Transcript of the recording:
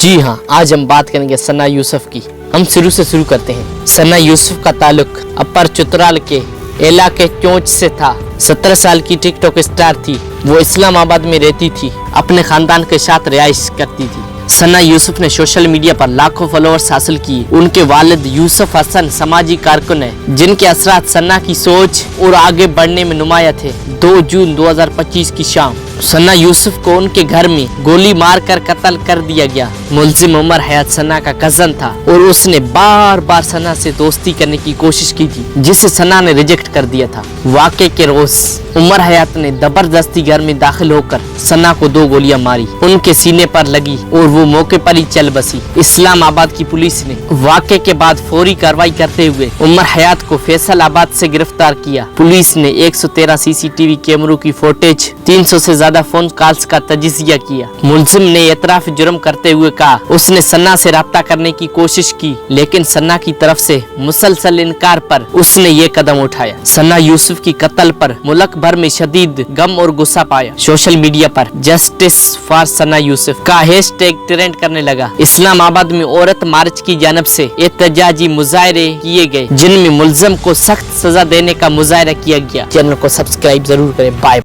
جی ہاں، آج ہم بات کریں گے ثنا یوسف کی۔ ہم شروع سے شروع کرتے ہیں۔ ثنا یوسف کا تعلق اپر چترال کے علاقے چونچ سے تھا۔ 17 سال کی ٹک ٹاک اسٹار تھی۔ وہ اسلام آباد میں رہتی تھی، اپنے خاندان کے ساتھ رہائش کرتی تھی۔ ثنا یوسف نے سوشل میڈیا پر لاکھوں فالوورز حاصل کیے۔ ان کے والد یوسف حسن سماجی کارکن ہیں، جن کے اثرات ثنا کی سوچ اور آگے بڑھنے میں نمایاں تھے۔ 2 جون 2025 کی شام ثنا یوسف کو ان کے گھر میں گولی مار کر قتل کر دیا گیا۔ ملزم عمر حیات ثنا کا کزن تھا اور اس نے بار بار ثنا سے دوستی کرنے کی کوشش کی تھی، جسے ثنا نے ریجیکٹ کر دیا تھا۔ واقعے کے روز عمر حیات نے زبردستی گھر میں داخل ہو کر ثنا کو 2 گولیاں ماری۔ ان کے سینے پر لگی اور وہ موقع پر ہی چل بسی۔ اسلام آباد کی پولیس نے واقعے کے بعد فوری کارروائی کرتے ہوئے عمر حیات کو فیصل آباد سے گرفتار کیا۔ پولیس نے 113 CCTV کیمروں کی فوٹیج، 300 سے زیادہ فون کالز کا تجزیہ کیا۔ ملزم نے اعتراف جرم کرتے ہوئے کہا اس نے ثنا سے رابطہ کرنے کی کوشش کی، لیکن ثنا کی طرف سے مسلسل انکار پر اس نے یہ قدم اٹھایا۔ ثنا یوسف کی قتل پر ملک بھر میں شدید غم اور غصہ پایا۔ سوشل میڈیا پر جسٹس فار ثنا یوسف کا ہیش ٹیگ ٹرینڈ کرنے لگا۔ اسلام آباد میں عورت مارچ کی جانب سے احتجاجی مظاہرے کیے گئے، جن میں ملزم کو سخت سزا دینے کا مظاہرہ کیا گیا۔ چینل کو سبسکرائب ضرور کریں۔ بائے۔